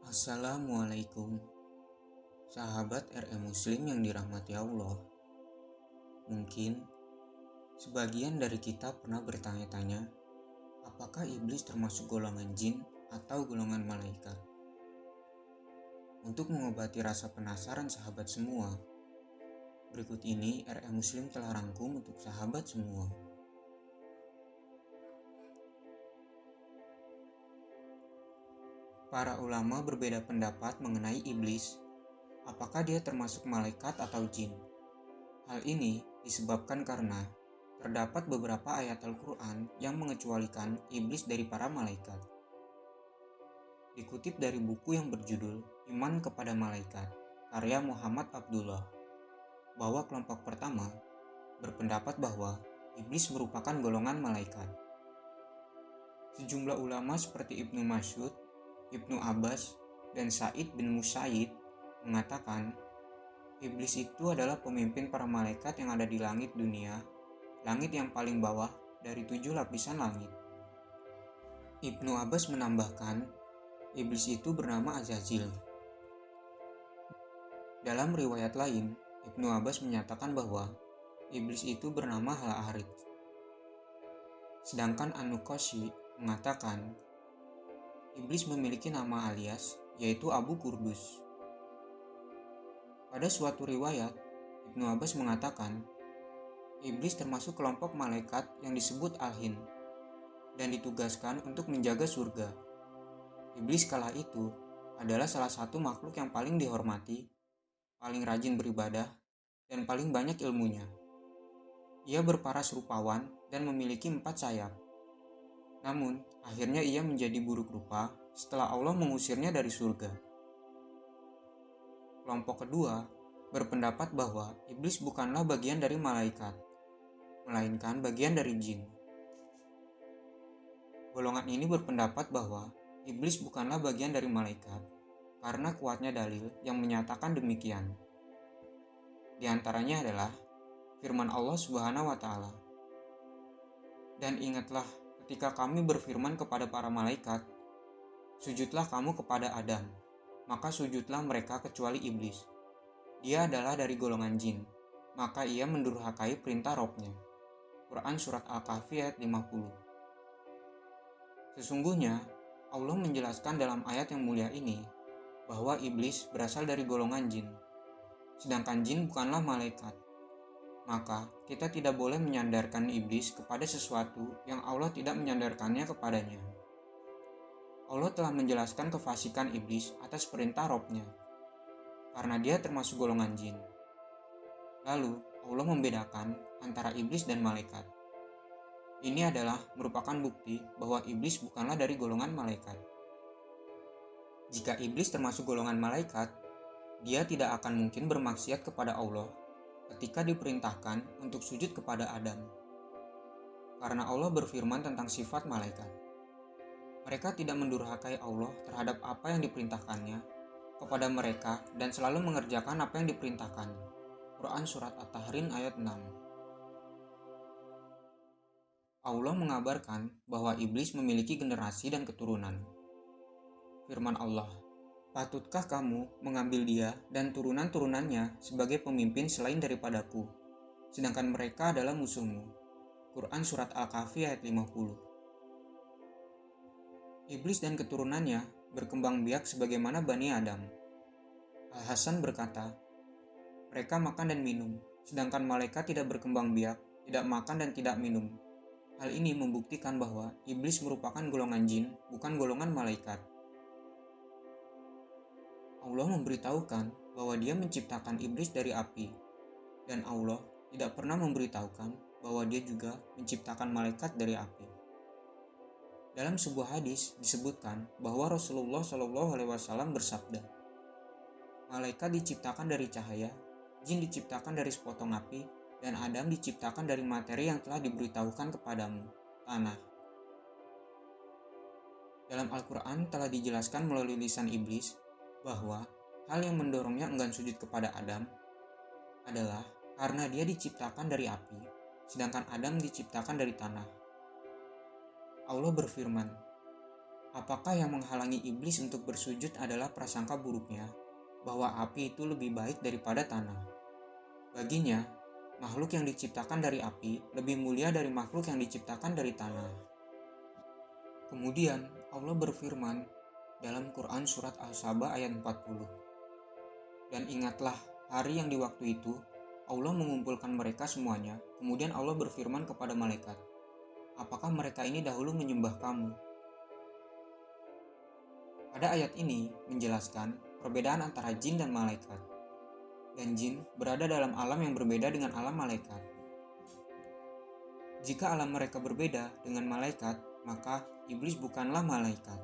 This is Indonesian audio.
Assalamualaikum, sahabat RE Muslim yang dirahmati Allah. Mungkin sebagian dari kita pernah bertanya-tanya, apakah iblis termasuk golongan jin atau golongan malaikat? Untuk mengobati rasa penasaran sahabat semua, berikut ini RE Muslim telah rangkum untuk sahabat semua. Para ulama berbeda pendapat mengenai iblis, apakah dia termasuk malaikat atau jin. Hal ini disebabkan karena terdapat beberapa ayat Al-Quran yang mengecualikan iblis dari para malaikat. Dikutip dari buku yang berjudul Iman Kepada Malaikat, karya Muhammad Abdullah, bahwa kelompok pertama berpendapat bahwa iblis merupakan golongan malaikat. Sejumlah ulama seperti Ibnu Mas'ud, Ibnu Abbas, dan Sa'id bin Musayyib mengatakan iblis itu adalah pemimpin para malaikat yang ada di langit dunia, langit yang paling bawah dari 7 lapisan langit. Ibnu Abbas menambahkan, iblis itu bernama Azazil. Dalam riwayat lain, Ibnu Abbas menyatakan bahwa iblis itu bernama Al-Arid. Sedangkan An-Nuqashi mengatakan, iblis memiliki nama alias, yaitu Abu Kurdus. Pada suatu riwayat, Ibnu Abbas mengatakan, iblis termasuk kelompok malaikat yang disebut Al-Hin dan ditugaskan untuk menjaga surga. Iblis kala itu adalah salah satu makhluk yang paling dihormati, paling rajin beribadah, dan paling banyak ilmunya. Ia berparas rupawan dan memiliki 4 sayap. Namun, akhirnya ia menjadi buruk rupa setelah Allah mengusirnya dari surga. Kelompok kedua berpendapat bahwa iblis bukanlah bagian dari malaikat, melainkan bagian dari jin. Golongan ini berpendapat bahwa iblis bukanlah bagian dari malaikat karena kuatnya dalil yang menyatakan demikian. Di antaranya adalah firman Allah Subhanahu wa Ta'ala. Dan ingatlah ketika kami berfirman kepada para malaikat, sujudlah kamu kepada Adam, maka sujudlah mereka kecuali iblis. Dia adalah dari golongan jin, maka ia mendurhakai perintah Robnya. Quran Surat Al-Kahfi ayat 50. Sesungguhnya, Allah menjelaskan dalam ayat yang mulia ini bahwa iblis berasal dari golongan jin, sedangkan jin bukanlah malaikat. Maka, kita tidak boleh menyandarkan iblis kepada sesuatu yang Allah tidak menyandarkannya kepadanya. Allah telah menjelaskan kefasikan iblis atas perintah Robnya, karena dia termasuk golongan jin. Lalu, Allah membedakan antara iblis dan malaikat. Ini adalah merupakan bukti bahwa iblis bukanlah dari golongan malaikat. Jika iblis termasuk golongan malaikat, dia tidak akan mungkin bermaksiat kepada Allah ketika diperintahkan untuk sujud kepada Adam. Karena Allah berfirman tentang sifat malaikat. Mereka tidak mendurhakai Allah terhadap apa yang diperintahkannya kepada mereka dan selalu mengerjakan apa yang diperintahkan. Quran Surat At-Tahrim ayat 6. Allah mengabarkan bahwa iblis memiliki generasi dan keturunan. Firman Allah, patutkah kamu mengambil dia dan turunan-turunannya sebagai pemimpin selain daripadaku, sedangkan mereka adalah musuhmu. Quran Surat Al-Kahfi ayat 50. Iblis dan keturunannya berkembang biak sebagaimana Bani Adam. Al-Hasan berkata, mereka makan dan minum, sedangkan malaikat tidak berkembang biak, tidak makan dan tidak minum. Hal ini membuktikan bahwa iblis merupakan golongan jin, bukan golongan malaikat. Allah memberitahukan bahwa dia menciptakan iblis dari api, dan Allah tidak pernah memberitahukan bahwa dia juga menciptakan malaikat dari api. Dalam sebuah hadis disebutkan bahwa Rasulullah SAW bersabda, malaikat diciptakan dari cahaya, jin diciptakan dari sepotong api, dan Adam diciptakan dari materi yang telah diberitahukan kepadamu, tanah. Dalam Al-Quran telah dijelaskan melalui lisan iblis bahwa hal yang mendorongnya enggan sujud kepada Adam adalah karena dia diciptakan dari api, sedangkan Adam diciptakan dari tanah. Allah berfirman, Apakah yang menghalangi iblis untuk bersujud adalah prasangka buruknya bahwa api itu lebih baik daripada tanah? Baginya, makhluk yang diciptakan dari api lebih mulia dari makhluk yang diciptakan dari tanah. Kemudian Allah berfirman dalam Quran surat Al-Saba ayat 40. Dan ingatlah hari yang di waktu itu Allah mengumpulkan mereka semuanya, kemudian Allah berfirman kepada malaikat, apakah mereka ini dahulu menyembah kamu? Pada ayat ini menjelaskan perbedaan antara jin dan malaikat. Dan jin berada dalam alam yang berbeda dengan alam malaikat. Jika alam mereka berbeda dengan malaikat, maka iblis bukanlah malaikat.